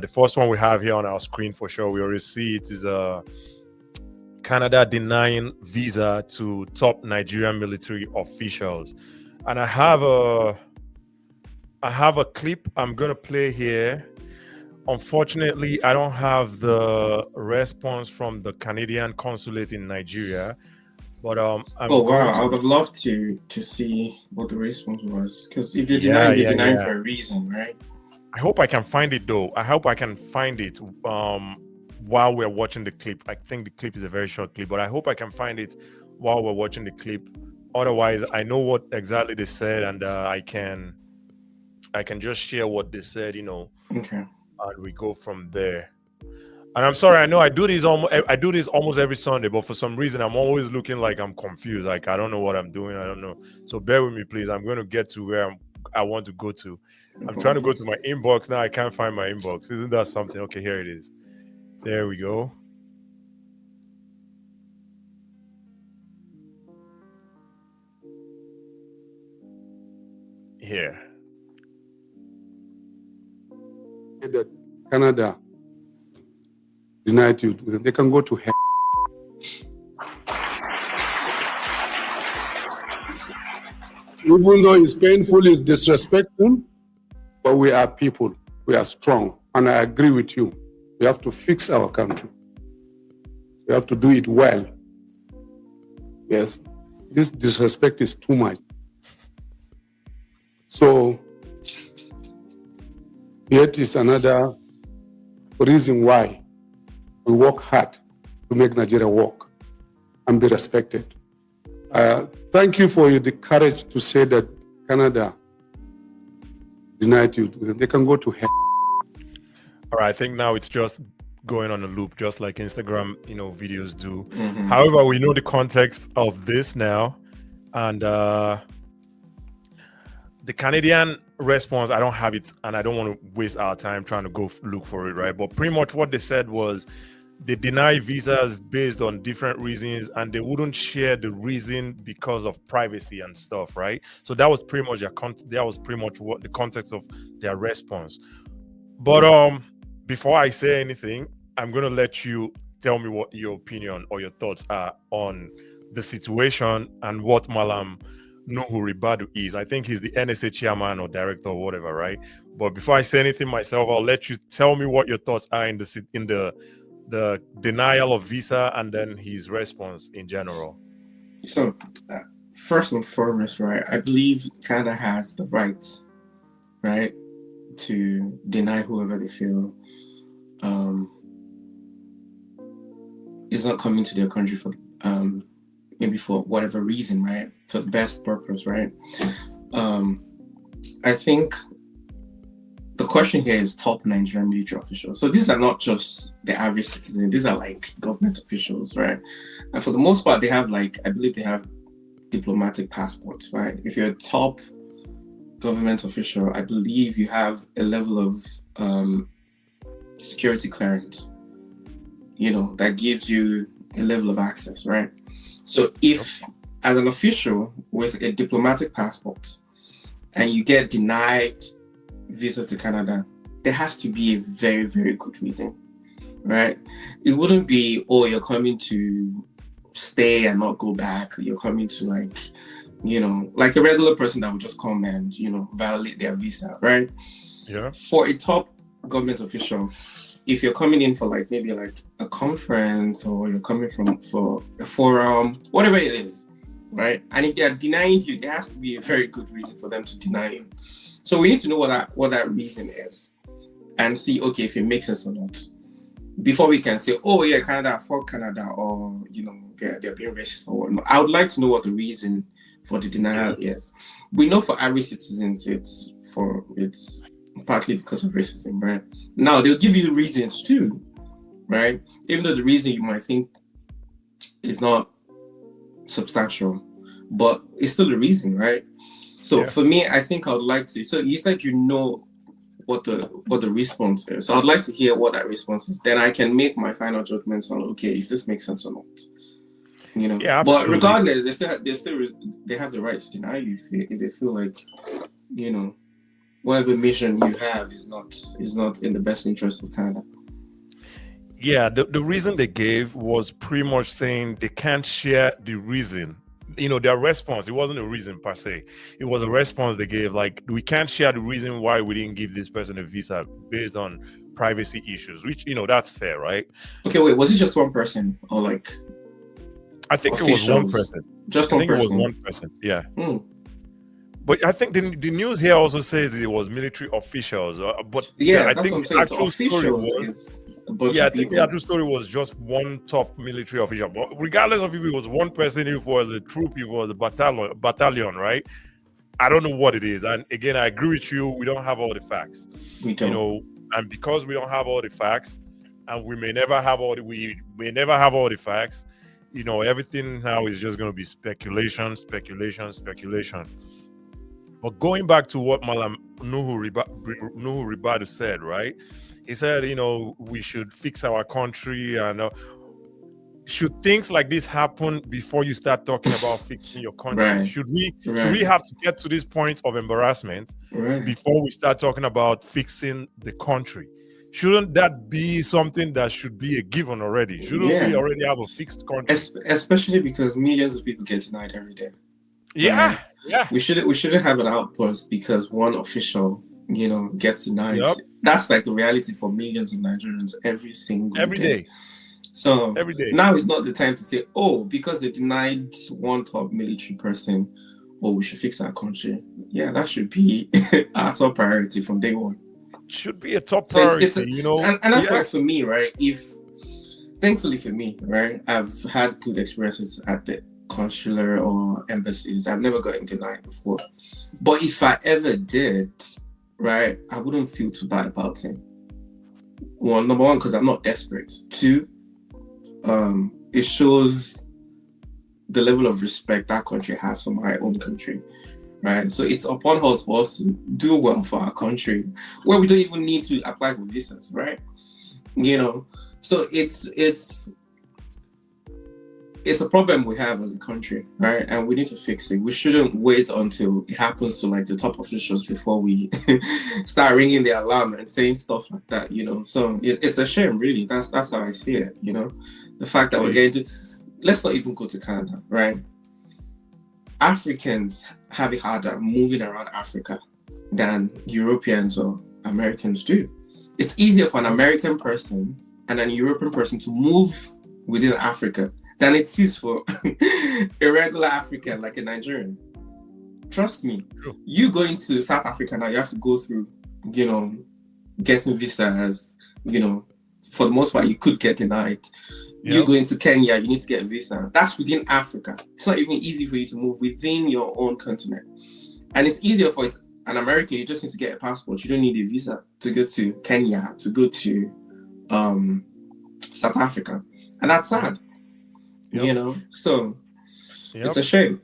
The first one we have here on our screen for sure, we already see it is Canada denying visa to top Nigerian military officials. And I have a clip I'm gonna play here. Unfortunately, I don't have the response from the Canadian consulate in Nigeria, but I'm Oh going wow, I to. would have loved to see what the response was. Because if you're Yeah, denying, you're yeah, denying yeah. for a reason, right? I hope I can find it though. I hope I can find it while we're watching the clip. I think the clip is a very short clip, but I hope I can find it while we're watching the clip. Otherwise, I know what exactly they said, and I can just share what they said, Okay. and we go from there. And I'm sorry, I know I do this almost every Sunday, but for some reason I'm always looking like I'm confused. Like I don't know what I'm doing. I don't know. So bear with me, please. I'm going to get to where I want to go to. No I'm trying to go problem. to my inbox now. I can't find my inbox. Isn't that something? Okay, here it is. There we go. Here. That Canada denied you, they can go to hell. Even though it's painful, it's disrespectful, but we are people, we are strong, and I agree with you. We have to fix our country. We have to do it well. Yes, this disrespect is too much. So, yet is another reason why we work hard to make Nigeria work and be respected. Thank you for the courage to say that Canada denied you. They can go to hell. All right, I think now it's just going on a loop, just like Instagram, videos do. Mm-hmm. However, we know the context of this now, and the Canadian response, I don't have it, and I don't want to waste our time trying to go look for it, right? But pretty much what they said was they deny visas based on different reasons, and they wouldn't share the reason because of privacy and stuff, right? So that was pretty much what the context of their response. But before I say anything, I'm gonna let you tell me what your opinion or your thoughts are on the situation and what Malam Nuhu Ribadu is. I think he's the NSA chairman or director or whatever, right? But before I say anything myself, I'll let you tell me what your thoughts are in the denial of visa and then his response in general. So, first and foremost, right, I believe Canada has the right, right, to deny whoever they feel is not coming to their country for maybe for whatever reason, right, for the best purpose, right. I think the question here is top Nigerian military officials. So these are not just the average citizen. These are like government officials, right? And for the most part, they have I believe they have diplomatic passports, right? If you're a top government official, I believe you have a level of security clearance, that gives you a level of access, right? So if, as an official with a diplomatic passport, and you get denied visa to Canada, there has to be a very, very good reason, right? It wouldn't be, oh, you're coming to stay and not go back. You're coming to like a regular person that would just come and, violate their visa, right? Yeah. For a top government official, if you're coming in for maybe a conference, or you're coming for a forum, whatever it is, right? And if they are denying you, there has to be a very good reason for them to deny you. So we need to know what that reason is, and see, okay, if it makes sense or not, before we can say, oh yeah, Canada, fuck Canada, or they're being racist or whatnot. I would like to know what the reason for the denial is. We know for average citizens, it's partly because of racism, right? Now they'll give you reasons too, right? Even though the reason you might think is not substantial, but it's still a reason, right? So for me, I think I would like to. So you said what the response is. So I'd like to hear what that response is. Then I can make my final judgments on, okay, if this makes sense or not. Yeah, but regardless, they have the right to deny you if they feel like, whatever mission you have is not in the best interest of Canada. Yeah, the reason they gave was pretty much saying they can't share the reason. Their response, it wasn't a reason per se. It was a response they gave, like, we can't share the reason why we didn't give this person a visa based on privacy issues, which, that's fair, right? Okay, wait, was it just one person or like I think officials? it was one person. Just I one think person. it was one person, yeah. Hmm. But I think the news here also says it was military officials. But Yeah, I that's think what I'm the saying. So actual story officials was, is a bunch yeah, I of think the people. actual story was just one top military official. But regardless of if it was one person, if it was a troop, if it was a battalion, right? I don't know what it is. And again, I agree with you. We don't have all the facts. We don't. And because we don't have all the facts, and we may never have all the facts, everything now is just going to be speculation. But going back to what Malam Nuhu Ribadu said, right? He said, we should fix our country, and should things like this happen before you start talking about fixing your country? Right. Should we have to get to this point of embarrassment before we start talking about fixing the country? Shouldn't that be something that should be a given already? Shouldn't we already have a fixed country? Especially because millions of people get denied every day. Yeah. We shouldn't have an outpost because one official, gets denied. Yep. That's like the reality for millions of Nigerians every day. So every day. Now is not the time to say, oh, because they denied one top military person, we should fix our country. Yeah, that should be our top priority from day one. Should be a top priority, And that's why for me, right? Thankfully for me, right, I've had good experiences at the consular or embassies. I've never gotten denied before. But if I ever did, right, I wouldn't feel too bad about it. Well, number one, because I'm not desperate. Two, it shows the level of respect that country has for my own country, right? So it's upon us for us to do well for our country, where we don't even need to apply for visas, right? So it's a problem we have as a country, right? And we need to fix it. We shouldn't wait until it happens to like the top officials before we start ringing the alarm and saying stuff like that, So it's a shame, really. That's how I see it, The fact that we're getting to, let's not even go to Canada, right? Africans have it harder moving around Africa than Europeans or Americans do. It's easier for an American person and an European person to move within Africa than it is for a regular African like a Nigerian. Trust me. True. You going to South Africa now, you have to go through, getting visas, for the most part, you could get denied. Yep. You going to Kenya, you need to get a visa. That's within Africa. It's not even easy for you to move within your own continent. And it's easier for an American, you just need to get a passport. You don't need a visa to go to Kenya, to go to South Africa. And that's sad. Yep. So it's a shame.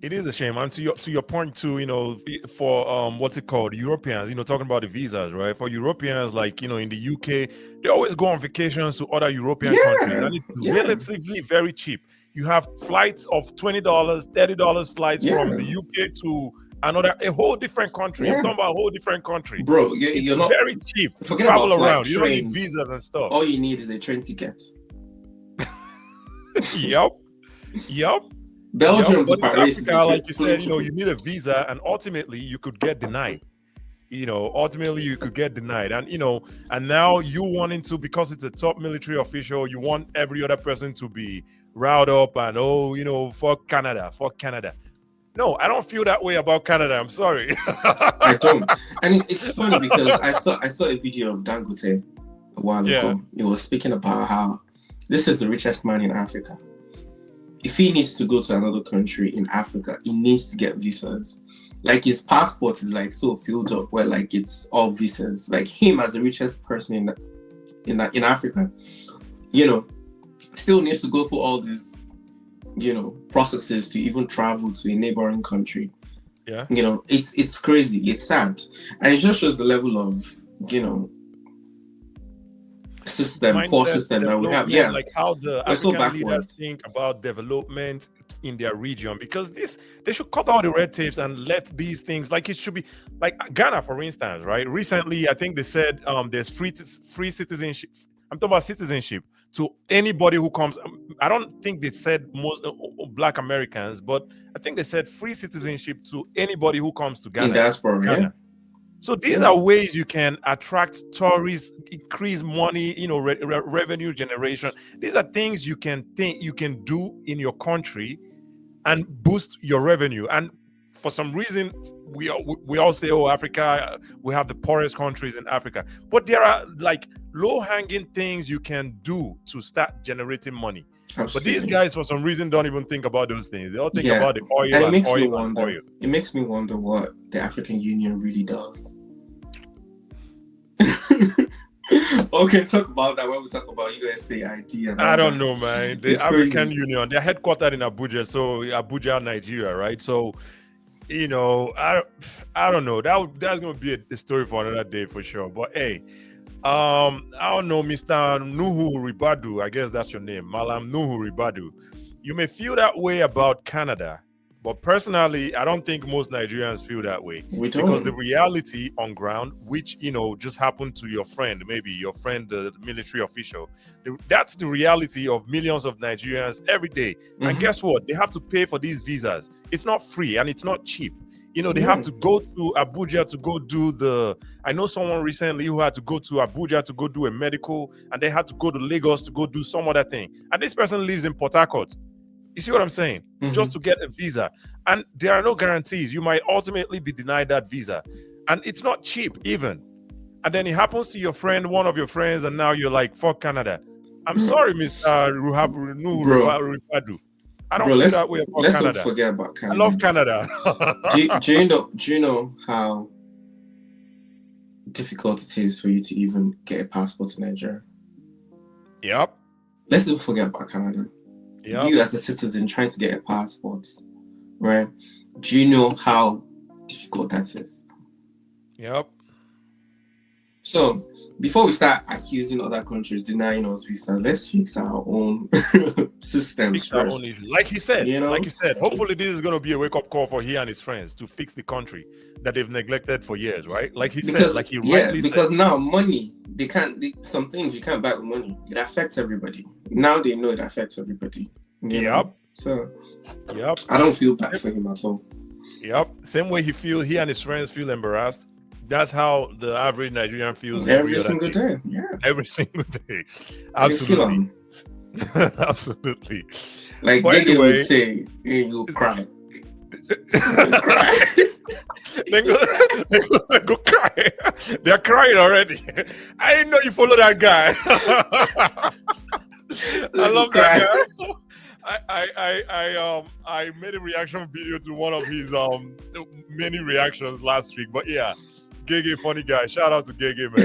It is a shame. And to your point too, for what's it called, Europeans, talking about the visas, right? For Europeans, like in the UK, they always go on vacations to other European countries, and it's relatively very cheap. You have flights of $20, $30 flights from the UK to a whole different country. I'm talking about a whole different country, bro. You're not very cheap. Forget travel about around. Trains. You don't need visas and stuff. All you need is a train ticket. Yep. Belgium to Paris, Africa, like you said, you need a visa, and ultimately you could get denied. And now you wanting to, because it's a top military official, you want every other person to be riled up and fuck Canada. No, I don't feel that way about Canada. I'm sorry. I don't. And it's funny because I saw a video of Dangote a while ago. He was speaking about how this is the richest man in Africa. If he needs to go to another country in Africa, he needs to get visas. Like his passport is like so filled up where like it's all visas. Like him as the richest person in Africa, still needs to go through all these, processes to even travel to a neighboring country. Yeah. It's crazy. It's sad. And it just shows the level of, poor system that we have. Yeah. Like how the African leaders think about development in their region, because they should cut all the red tapes and let these things, like, it should be like Ghana, for instance, right? Recently, I think they said there's free citizenship. I'm talking about citizenship to anybody who comes. I don't think they said most Black Americans, but I think they said free citizenship to anybody who comes to Ghana. In diaspora, yeah. So these are ways you can attract tourists, increase money, revenue generation. These are things you can do in your country and boost your revenue. And for some reason, we all say, oh, Africa, we have the poorest countries in Africa. But there are like low-hanging things you can do to start generating money. Absolutely. But these guys, for some reason, don't even think about those things. They all think about the oil and oil. It makes me wonder what the African Union really does. Okay, talk about that when we talk about USAID. And I don't know, man. The African Union, they're headquartered in Abuja, so Abuja, Nigeria, right? So, I don't know. That's going to be a story for another day for sure. But hey, I don't know, Mr. Nuhu Ribadu, I guess that's your name, Malam Nuhu Ribadu. You may feel that way about Canada, but personally, I don't think most Nigerians feel that way. We don't. Because the reality on ground, which, just happened to your friend, maybe your friend, the military official, that's the reality of millions of Nigerians every day. Mm-hmm. And guess what? They have to pay for these visas. It's not free and it's not cheap. They have to go to Abuja to go do I know someone recently who had to go to Abuja to go do a medical, and they had to go to Lagos to go do some other thing. And this person lives in Port Harcourt. You see what I'm saying? Mm-hmm. Just to get a visa. And there are no guarantees. You might ultimately be denied that visa. And it's not cheap even. And then it happens to your friend, one of your friends, and now you're like, fuck Canada. I'm sorry, Mr. Nuhu Ribadu. I don't feel that way about Canada. Let's not forget about Canada. I love Canada. do you know how difficult it is for you to even get a passport in Nigeria? Yep. Let's not forget about Canada. Yep. You as a citizen trying to get a passport, right? Do you know how difficult that is? Yep. So before we start accusing other countries denying us visas, let's fix our own systems first. Like you said, hopefully this is going to be a wake-up call for he and his friends to fix the country that they've neglected for years, right? Like he said, like he rightly said. Because now money, some things you can't buy with money. It affects everybody. Now they know it affects everybody. Yep. So, I don't feel bad for him at all. Yep. Same way he and his friends feel embarrassed. That's how the average Nigerian feels every single day. Yeah. Every single day. Absolutely. Absolutely. Like Gege would say, you'll cry. They go cry. They're crying already. I didn't know you follow that guy. I love that guy. I made a reaction video to one of his many reactions last week. But yeah, Gege, funny guy. Shout out to Gege, man.